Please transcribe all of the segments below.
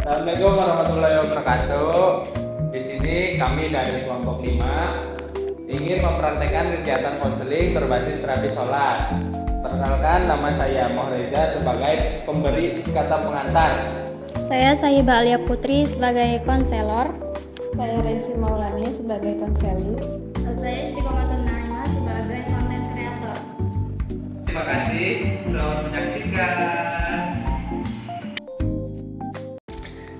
Assalamualaikum warahmatullahi wabarakatuh. Di sini kami dari kelompok 5 ingin mempraktekkan kegiatan konseling berbasis terapi sholat. Perkenalkan, nama saya Mohreza sebagai pemberi kata pengantar. Saya Sahiba Alia Putri sebagai konselor. Saya Resi Maulani sebagai konseli. Saya Istiqomatun Naimah sebagai konten kreator. Terima kasih, selamat menyaksikan.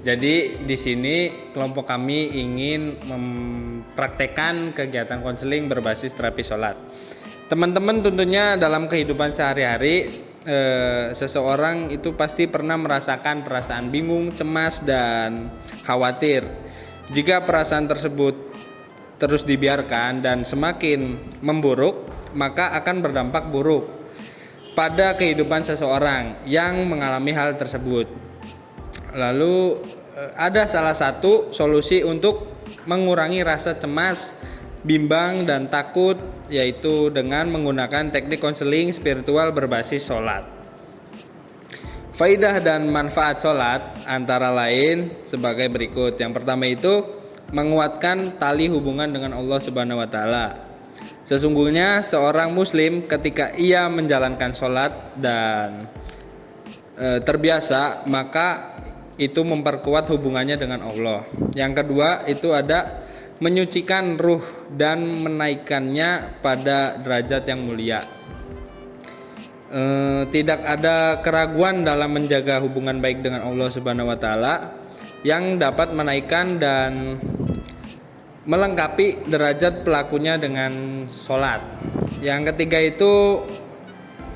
Jadi di sini kelompok kami ingin mempraktekkan kegiatan konseling berbasis terapi sholat. Teman-teman tentunya dalam kehidupan sehari-hari seseorang itu pasti pernah merasakan perasaan bingung, cemas, dan khawatir. Jika perasaan tersebut terus dibiarkan dan semakin memburuk, maka akan berdampak buruk pada kehidupan seseorang yang mengalami hal tersebut. Lalu ada salah satu solusi untuk mengurangi rasa cemas, bimbang, dan takut, yaitu dengan menggunakan teknik konseling spiritual berbasis sholat. Faidah dan manfaat sholat antara lain sebagai berikut. Yang pertama itu menguatkan tali hubungan dengan Allah Subhanahu wa Ta'ala. Sesungguhnya seorang muslim ketika ia menjalankan sholat dan terbiasa, maka itu memperkuat hubungannya dengan Allah. Yang kedua itu ada menyucikan ruh dan menaikkannya pada derajat yang mulia. Tidak ada keraguan dalam menjaga hubungan baik dengan Allah Subhanahu wa Ta'ala yang dapat menaikkan dan melengkapi derajat pelakunya dengan sholat. Yang ketiga itu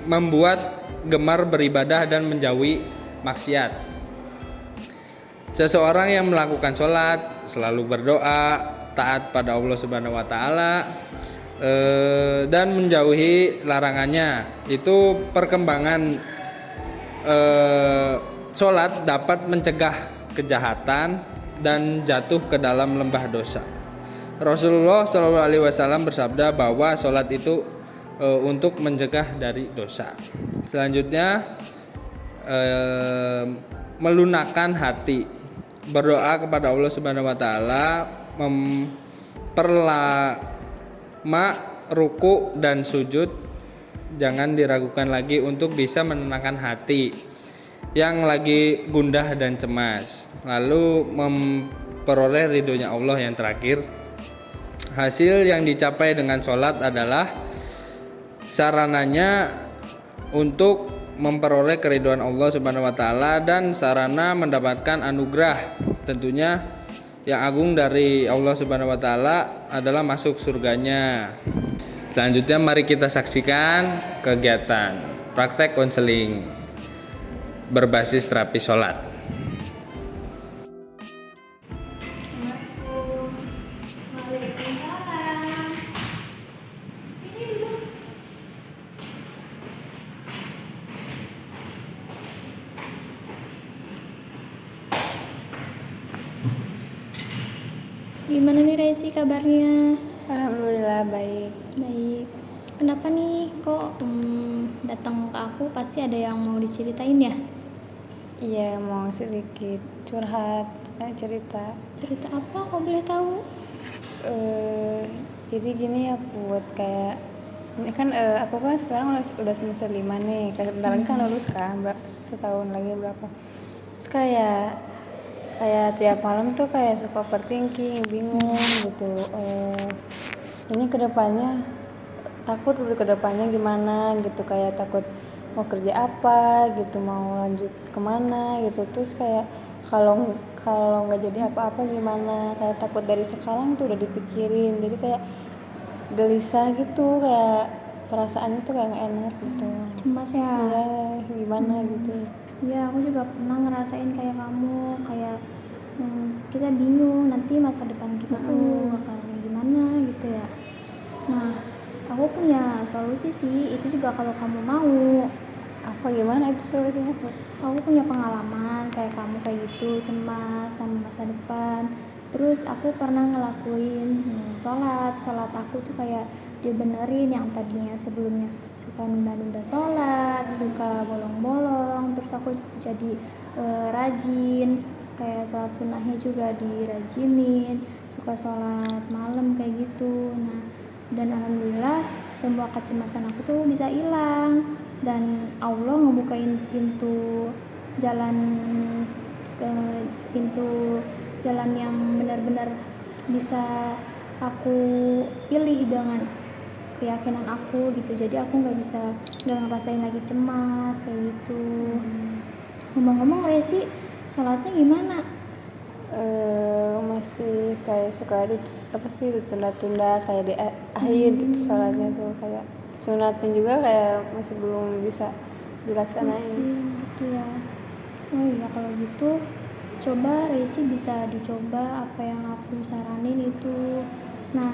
membuat gemar beribadah dan menjauhi maksiat. Seseorang yang melakukan sholat, selalu berdoa, taat pada Allah Subhanahu wa Ta'ala, dan menjauhi larangannya, itu perkembangan sholat dapat mencegah kejahatan dan jatuh ke dalam lembah dosa. Rasulullah SAW bersabda bahwa sholat itu untuk mencegah dari dosa. Selanjutnya melunakkan hati. Berdoa kepada Allah Subhanahu wa Ta'ala, memperlama ruku dan sujud, jangan diragukan lagi untuk bisa menenangkan hati yang lagi gundah dan cemas, lalu memperoleh ridhonya Allah. Yang terakhir, hasil yang dicapai dengan sholat adalah sarananya untuk memperoleh keridhaan Allah Subhanahu wa Ta'ala dan sarana mendapatkan anugerah tentunya yang agung dari Allah Subhanahu wa Ta'ala adalah masuk surganya. Selanjutnya mari kita saksikan kegiatan praktek konseling berbasis terapi sholat. Gimana nih Resi kabarnya? Alhamdulillah baik. Baik. Kenapa nih kok datang ke aku? Pasti ada yang mau diceritain ya? Iya, mau sedikit curhat, cerita. Cerita apa kok boleh tahu? Jadi gini ya buat kayak ini kan aku kan sekarang udah semester 5 nih. Kayak sebentar lagi kan lulus kan, setahun lagi berapa. Terus kayak tiap malam tuh kayak suka overthinking, bingung gitu. Ini kedepannya takut gitu, kedepannya gimana gitu, kayak takut mau kerja apa gitu, mau lanjut kemana gitu. Terus kayak kalau nggak jadi apa-apa gimana, kayak takut dari sekarang tuh udah dipikirin, jadi kayak gelisah gitu, kayak perasaannya tuh kayak nggak enak gitu. Cemas ya? Iya, gimana gitu. Ya, aku juga pernah ngerasain kayak kamu, kayak kita bingung nanti masa depan kita tuh bakal kayak gimana gitu ya. Nah, aku punya solusi sih, itu juga kalau kamu mau. Apa gimana itu solusinya? Aku punya pengalaman kayak kamu kayak gitu, cemas sama masa depan. Terus aku pernah ngelakuin sholat aku tuh kayak dibenerin yang tadinya sebelumnya suka nunda-nunda sholat, suka bolong-bolong, terus aku jadi rajin kayak sholat sunnahnya juga dirajinin, suka sholat malam kayak gitu. Nah, dan alhamdulillah semua kecemasan aku tuh bisa hilang, dan Allah ngebukain jalan pintu jalan yang benar-benar bisa aku pilih dengan keyakinan aku gitu. Jadi aku nggak ngerasain lagi cemas kayak gitu. Ngomong-ngomong, Resi sholatnya gimana? Masih kayak suka ditunda-tunda kayak di akhir gitu sholatnya tuh, kayak sunatnya juga kayak masih belum bisa dilaksanain. Gitu ya. Oh iya, kalau gitu coba Resi bisa dicoba apa yang aku saranin itu. Nah,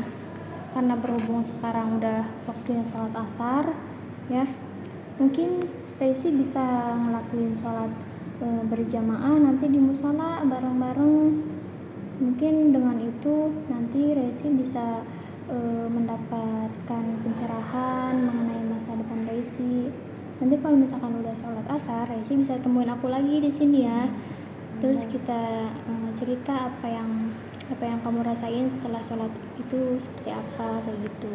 karena berhubung sekarang udah waktunya sholat asar ya, mungkin Resi bisa ngelakuin sholat berjamaah nanti di musola bareng-bareng. Mungkin dengan itu nanti Resi bisa mendapatkan pencerahan mengenai masa depan Resi. Nanti kalau misalkan udah sholat asar, Resi bisa temuin aku lagi di sini ya. Terus kita cerita apa yang kamu rasain setelah sholat itu seperti apa kayak gitu.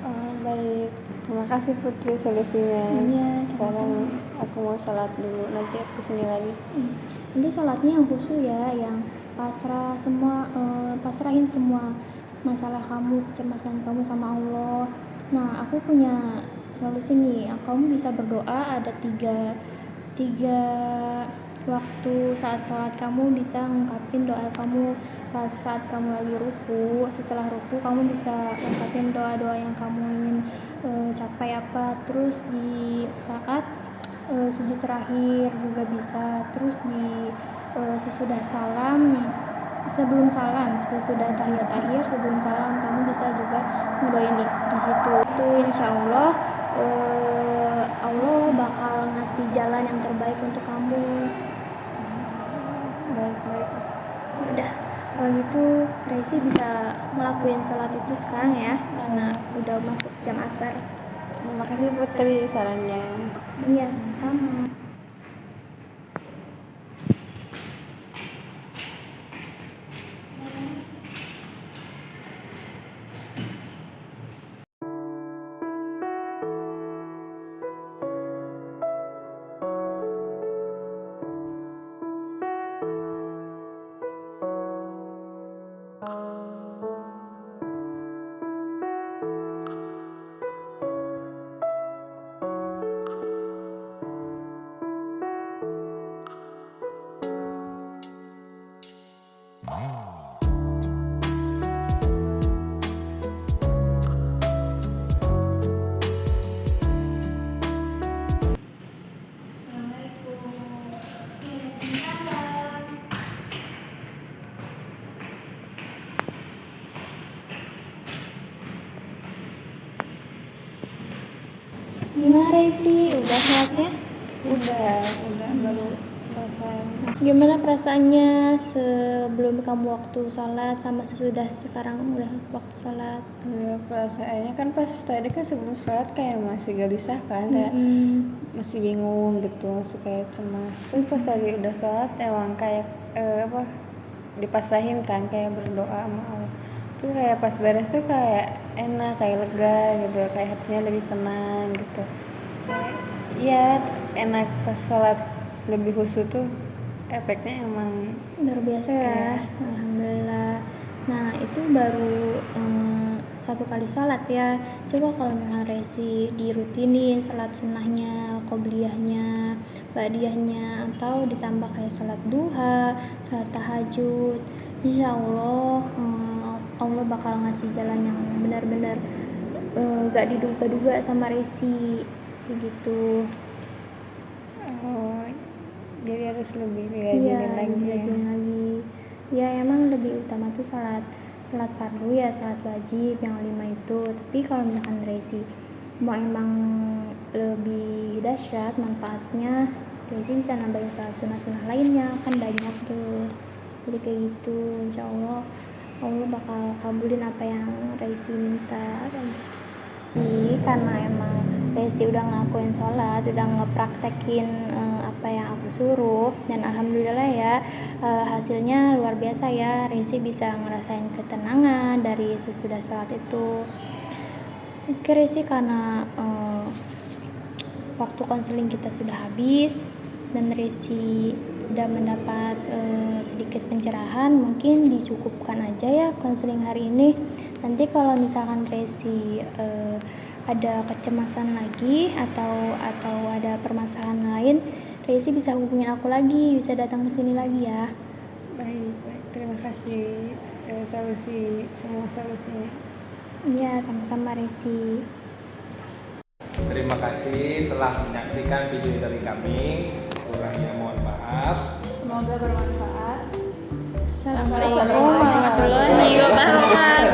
Oh, baik, terima kasih Putri solusinya. Iya, Sekarang sama-sama. aku mau sholat dulu, nanti aku kesini lagi. Nanti sholatnya yang khusyuk ya, yang pasrahin semua masalah kamu, kecemasan kamu sama Allah. Nah, aku punya solusi nih. Kamu bisa berdoa, ada tiga waktu saat sholat. Kamu bisa ngungkapin doa kamu pas saat kamu lagi ruku. Setelah ruku kamu bisa ngungkapin doa-doa yang kamu ingin capai apa. Terus di saat sujud terakhir juga bisa. Terus di sesudah tahiyat akhir sebelum salam kamu bisa juga ngedoain di situ. Itu insya Allah Allah bakal ngasih jalan yang terbaik untuk kamu. Baik. Udah, kalau gitu Resi bisa ngelakuin sholat itu sekarang ya, karena udah masuk jam asar. Terima kasih Putri sarannya. Iya, sama. Gimana Resi? Udah sholatnya? Udah baru selesai. Gimana perasaannya sebelum kamu waktu sholat sama sesudah sekarang udah waktu sholat? Perasaannya kan pas tadi kan sebelum sholat kayak masih gelisah kan, kayak masih bingung gitu, masih kayak cemas. Terus pas tadi udah sholat emang kayak dipasrahin kan, kayak berdoa sama Allah. Terus kayak pas beres tuh kayak enak, kayak lega gitu, kayak hatinya lebih tenang gitu. Kayak iya, enak pas sholat lebih khusyuk tuh, efeknya emang Luar biasa ya, alhamdulillah. Nah, itu baru satu kali sholat ya. Coba kalau misalnya Resi dirutinin sholat sunnahnya, qobliyahnya, ba'diyahnya, atau ditambah kayak sholat duha, sholat tahajud, insya Allah Allah bakal ngasih jalan yang benar-benar gak diduga-duga sama Resi kayak gitu. oh, jadi harus lebih Iya, dirajinin lagi ya. dirajin lagi. Ya emang lebih utama tuh sholat fardu ya, sholat wajib yang 5 itu. Tapi kalau misalkan Resi mau emang lebih dahsyat manfaatnya, Resi bisa nambahin sholat sunnah lainnya, kan banyak tuh. Jadi kayak gitu, insya Allah Allah bakal kabulin apa yang Resi minta kayak gitu. Jadi karena emang Resi udah ngelakuin sholat, udah ngepraktekin apa apa yang aku suruh, dan alhamdulillah ya hasilnya luar biasa ya. Resi bisa ngerasain ketenangan dari sesudah sholat itu. Oke Resi, karena waktu konseling kita sudah habis dan Resi udah mendapat sedikit pencerahan, mungkin dicukupkan aja ya konseling hari ini. Nanti kalau misalkan Resi ada kecemasan lagi atau ada permasalahan lain, Resi bisa hubungin aku lagi, bisa datang ke sini lagi ya. Baik, terima kasih semua solusinya. Iya, sama-sama Resi. Terima kasih telah menyaksikan video dari kami. Kurangnya mohon maaf. Semoga bermanfaat. Assalamualaikum warahmatullahi wabarakatuh.